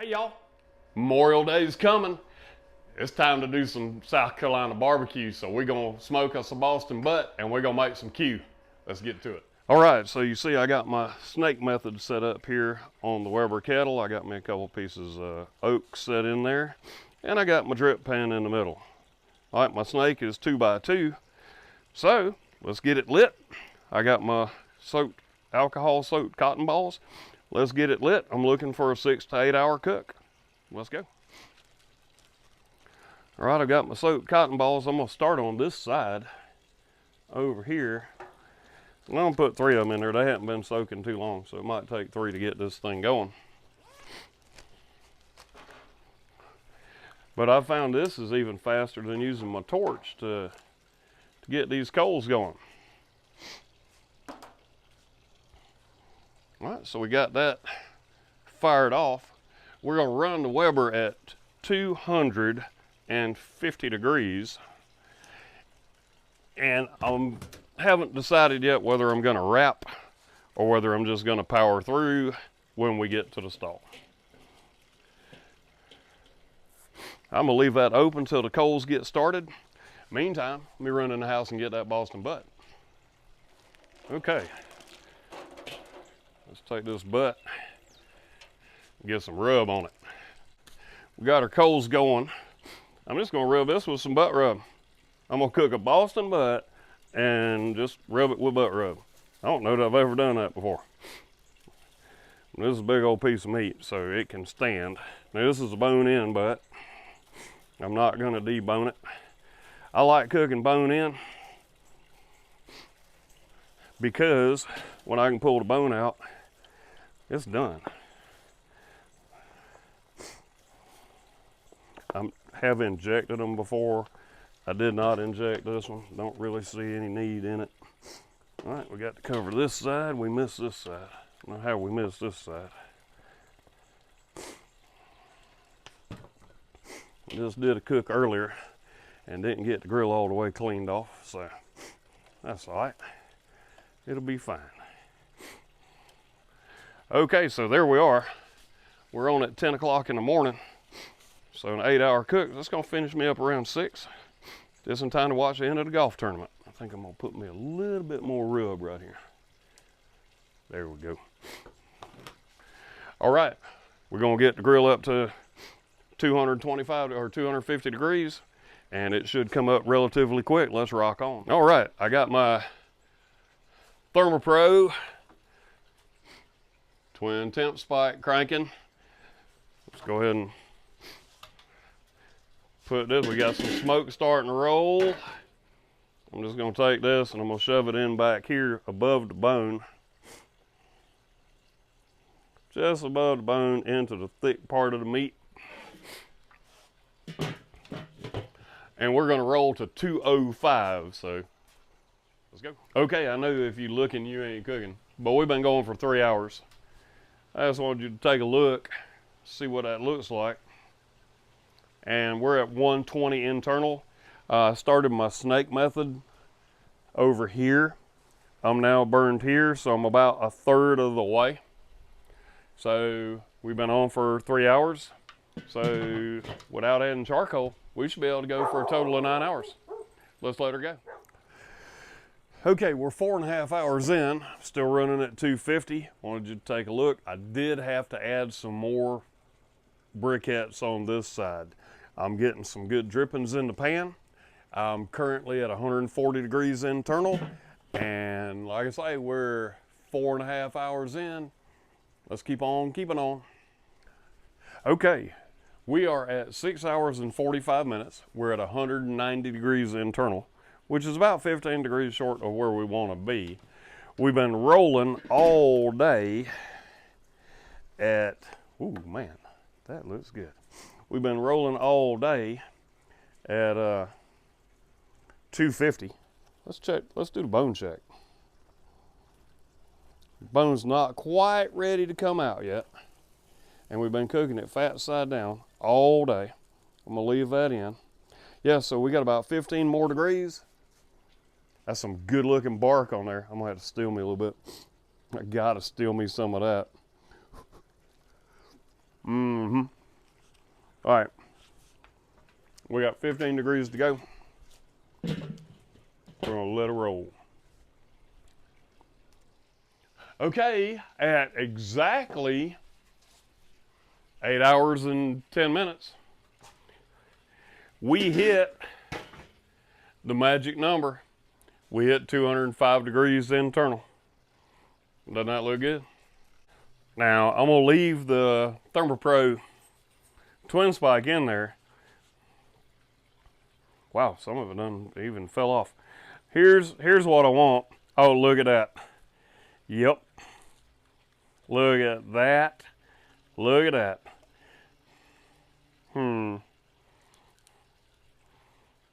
Hey y'all, Memorial Day's coming. It's time to do some South Carolina barbecue. So we're gonna smoke us a Boston butt and we're gonna make some Q. Let's get to it. All right, so you see I got my snake method set up here on the Weber kettle. I got me a couple pieces of oak set in there, and I got my drip pan in the middle. All right, my snake is 2x2. So let's get it lit. I got my alcohol soaked cotton balls. Let's get it lit. I'm looking for a 6 to 8 hour cook. Let's go. All right, I've got my soaked cotton balls. I'm gonna start on this side over here. I'm gonna put 3 of them in there. They haven't been soaking too long, so it might take 3 to get this thing going. But I found this is even faster than using my torch to get these coals going. All right, so we got that fired off. We're gonna run the Weber at 250 degrees. And I haven't decided yet whether I'm gonna wrap or whether I'm just gonna power through when we get to the stall. I'm gonna leave that open till the coals get started. Meantime, let me run in the house and get that Boston butt. Okay. Let's take this butt and get some rub on it. We got our coals going. I'm just gonna rub this with some butt rub. I'm gonna cook a Boston butt and just rub it with butt rub. I don't know that I've ever done that before. This is a big old piece of meat, so it can stand. Now this is a bone-in butt. I'm not gonna debone it. I like cooking bone-in because when I can pull the bone out, it's done. I have injected them before. I did not inject this one. Don't really see any need in it. All right, we got to cover this side. We missed this side. I don't know how we missed this side. Just did a cook earlier and didn't get the grill all the way cleaned off, so that's all right. It'll be fine. Okay, so there we are. We're on at 10 o'clock in the morning. So an 8 hour cook, that's gonna finish me up around 6. Just in time to watch the end of the golf tournament. I think I'm gonna put me a little bit more rub right here. There we go. All right, we're gonna get the grill up to 225 or 250 degrees, and it should come up relatively quick. Let's rock on. All right, I got my ThermoPro twin temp spike cranking. Let's go ahead and put this. We got some smoke starting to roll. I'm just gonna take this and I'm gonna shove it in back here above the bone. Just above the bone into the thick part of the meat. And we're gonna roll to 205, so let's go. Okay, I know if you looking, you ain't cooking, but we've been going for 3 hours. I just wanted you to take a look, see what that looks like. And we're at 120 internal. I started my snake method over here. I'm now burned here, so I'm about a third of the way. So we've been on for 3 hours. So without adding charcoal, we should be able to go for a total of 9 hours. Let's let her go. Okay, we're 4.5 hours in, still running at 250. Wanted you to take a look. I did have to add some more briquettes on this side. I'm getting some good drippings in the pan. I'm currently at 140 degrees internal, and like I say, we're 4.5 hours in. Let's keep on keeping on. Okay, we are at 6 hours and 45 minutes. We're at 190 degrees internal, which is about 15 degrees short of where we want to be. We've been rolling all day at, ooh man, that looks good. We've been rolling all day at 250. Let's check, let's do the bone check. Bone's not quite ready to come out yet. And we've been cooking it fat side down all day. I'm gonna leave that in. Yeah, so we got about 15 more degrees. That's some good looking bark on there. I'm gonna have to steal me a little bit. I gotta steal me some of that. Mm-hmm. All right. We got 15 degrees to go. We're gonna let it roll. Okay, at exactly 8 hours and 10 minutes, we hit the magic number. We hit 205 degrees internal. Doesn't that look good? Now, I'm gonna leave the ThermoPro twin spike in there. Wow, some of it done even fell off. Here's what I want. Oh, look at that. Yep. Look at that. Look at that.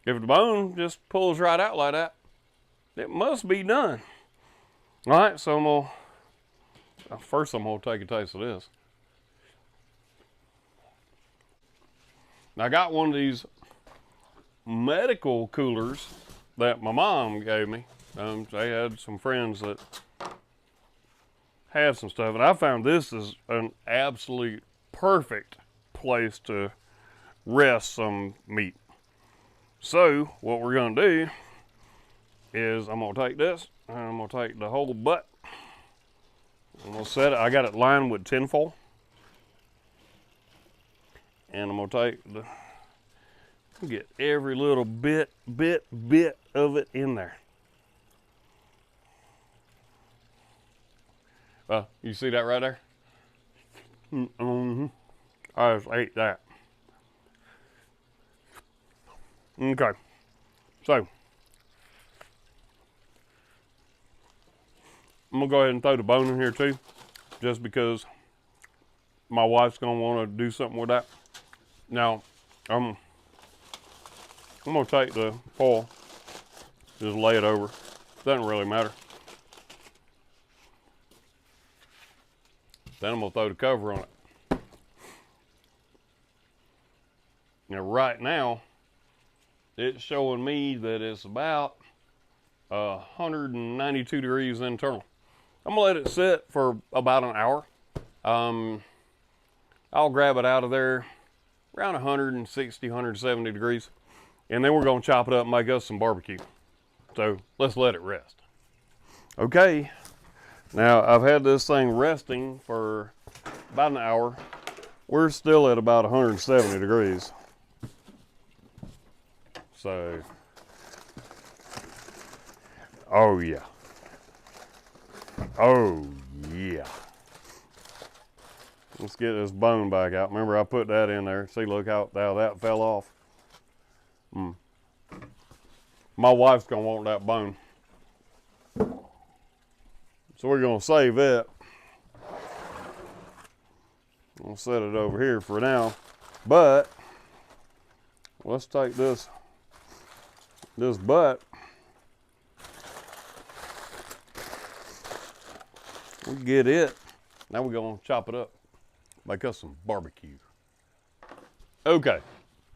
If the bone just pulls right out like that, it must be done. All right, so first I'm gonna take a taste of this. Now, I got one of these medical coolers that my mom gave me. They had some friends that had some stuff, and I found this is an absolute perfect place to rest some meat. So what we're gonna do is I'm gonna take this and I'm gonna take the whole butt. I'm gonna set it. I got it lined with tinfoil, and I'm gonna take get every little bit of it in there. You see that right there? I just ate that. Okay, so I'm gonna go ahead and throw the bone in here too, just because my wife's gonna want to do something with that. Now, I'm gonna take the foil, just lay it over. Doesn't really matter. Then I'm gonna throw the cover on it. Now, right now, it's showing me that it's about 192 degrees internal. I'm gonna let it sit for about an hour. I'll grab it out of there around 160, 170 degrees. And then we're gonna chop it up and make us some barbecue. So let's let it rest. Okay, now I've had this thing resting for about an hour. We're still at about 170 degrees. So, oh yeah. Oh yeah. Let's get this bone back out. Remember, I put that in there. See, look how that fell off. My wife's gonna want that bone. So we're gonna save it. I'll set it over here for now. But let's take this butt. We get it. Now we're gonna chop it up. Make us some barbecue. Okay,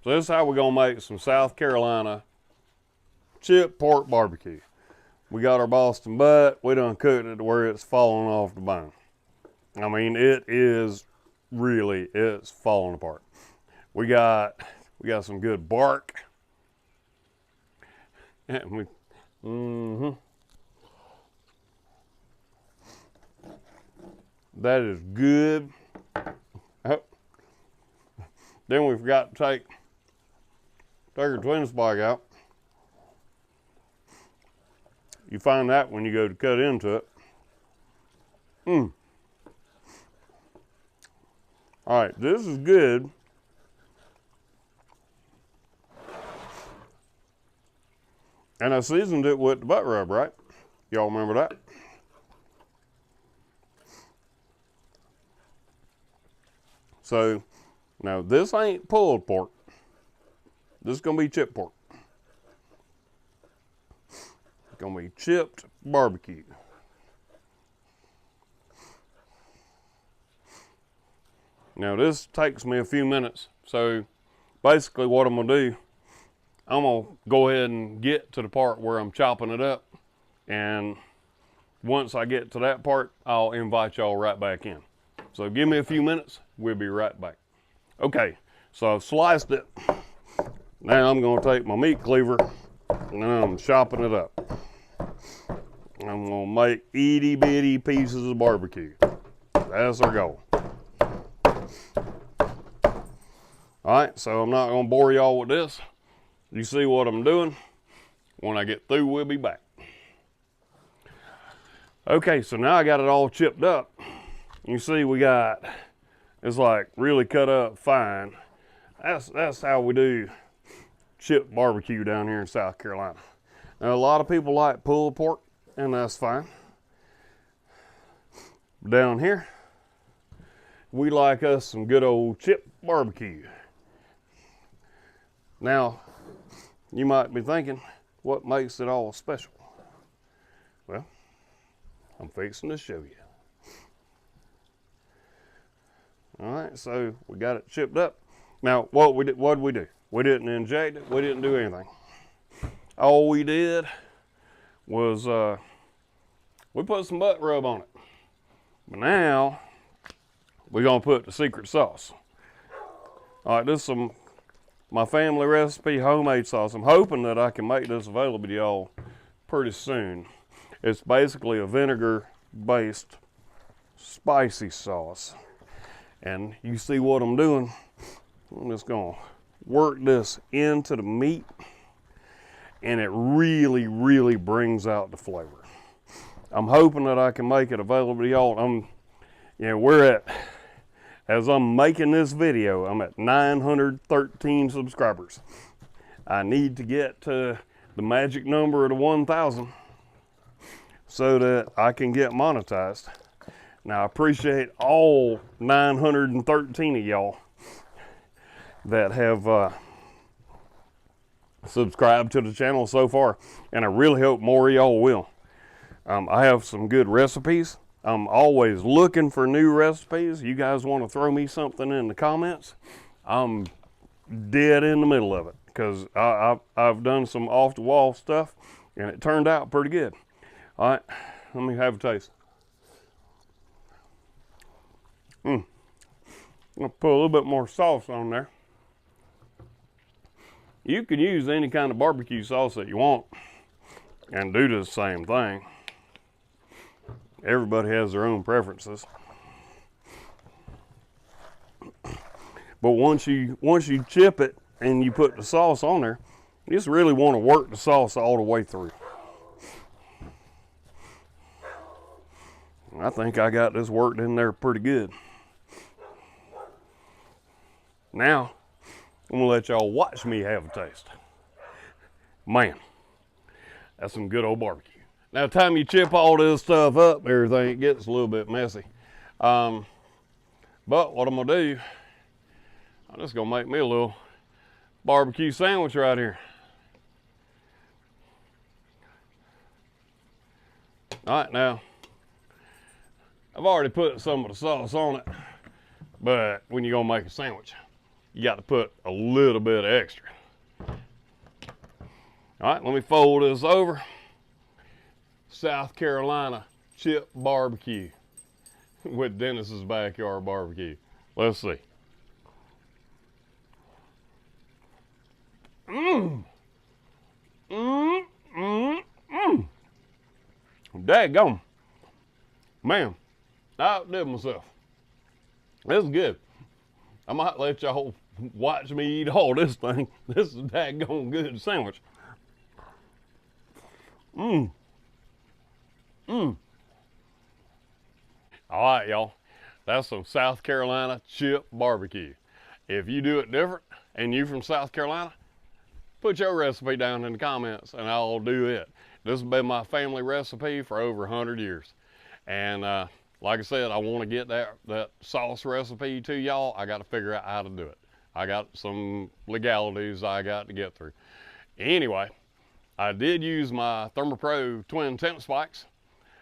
so this is how we're gonna make some South Carolina chip pork barbecue. We got our Boston butt. We done cooked it to where it's falling off the bone. I mean, it's falling apart. We got some good bark. And that is good. Then we forgot to take our twin spike out. You find that when you go to cut into it. All right, this is good. And I seasoned it with the butt rub, right? Y'all remember that? So, now this ain't pulled pork. This is gonna be chipped pork. It's gonna be chipped barbecue. Now this takes me a few minutes. So basically what I'm gonna do, I'm gonna go ahead and get to the part where I'm chopping it up. And once I get to that part, I'll invite y'all right back in. So give me a few minutes, We'll be right back. Okay, so I've sliced it. Now I'm gonna take my meat cleaver and I'm chopping it up. I'm gonna make itty bitty pieces of barbecue. That's our goal. All right, so I'm not gonna bore y'all with this. You see what I'm doing. When I get through, we'll be back. Okay, so now I got it all chipped up. You see we got, it's like really cut up fine. That's how we do chipped barbecue down here in South Carolina. Now a lot of people like pulled pork, and that's fine. Down here, we like us some good old chipped barbecue. Now, you might be thinking, what makes it all special? Well, I'm fixing to show you. All right, so we got it chipped up. Now, what did we do? We didn't inject it. We didn't do anything. All we did was we put some butt rub on it. But now we're gonna put the secret sauce. All right, this is my family recipe homemade sauce. I'm hoping that I can make this available to y'all pretty soon. It's basically a vinegar-based spicy sauce. And you see what I'm doing? I'm just gonna work this into the meat, and it really, really brings out the flavor. I'm hoping that I can make it available to y'all. As I'm making this video, I'm at 913 subscribers. I need to get to the magic number of the 1,000 so that I can get monetized. Now, I appreciate all 913 of y'all that have subscribed to the channel so far, and I really hope more of y'all will. I have some good recipes. I'm always looking for new recipes. You guys want to throw me something in the comments, I'm dead in the middle of it, because I've done some off-the-wall stuff, and it turned out pretty good. All right, let me have a taste. I'm gonna put a little bit more sauce on there. You can use any kind of barbecue sauce that you want and do the same thing. Everybody has their own preferences. But once you chip it and you put the sauce on there, you just really want to work the sauce all the way through. I think I got this worked in there pretty good. Now, I'm gonna let y'all watch me have a taste. Man, that's some good old barbecue. Now, the time you chip all this stuff up, everything gets a little bit messy. But what I'm gonna do, I'm just gonna make me a little barbecue sandwich right here. All right, now, I've already put some of the sauce on it, but when you're gonna make a sandwich, you got to put a little bit extra. All right, let me fold this over. South Carolina chip barbecue with Dennis's Backyard Barbecue. Let's see. Daggone. Man, I outdid myself. This is good. I might let y'all watch me eat all this thing. This is a daggone good sandwich. All right, y'all. That's some South Carolina chip barbecue. If you do it different and you from South Carolina, put your recipe down in the comments and I'll do it. This has been my family recipe for over 100 years. And like I said, I want to get that sauce recipe to y'all. I got to figure out how to do it. I got some legalities I got to get through. Anyway, I did use my ThermoPro twin temp spikes,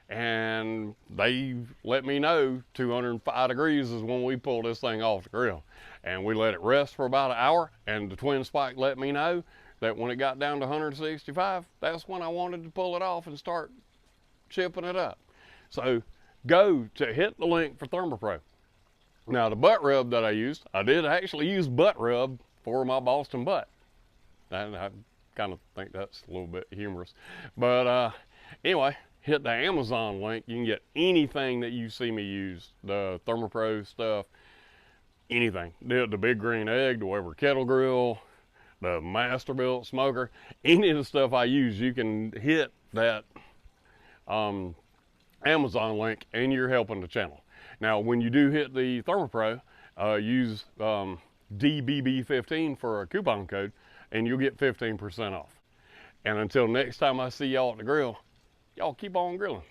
and they let me know 205 degrees is when we pull this thing off the grill. And we let it rest for about an hour, and the twin spike let me know that when it got down to 165, that's when I wanted to pull it off and start chipping it up. So go to hit the link for ThermoPro. Now the butt rub that I used, I did actually use butt rub for my Boston butt. And I kind of think that's a little bit humorous. But anyway, hit the Amazon link. You can get anything that you see me use, the ThermoPro stuff, anything. The Big Green Egg, the Weber Kettle Grill, the Masterbuilt Smoker, any of the stuff I use, you can hit that Amazon link and you're helping the channel. Now, when you do hit the ThermoPro, use DBB15 for a coupon code and you'll get 15% off. And until next time I see y'all at the grill, y'all keep on grilling.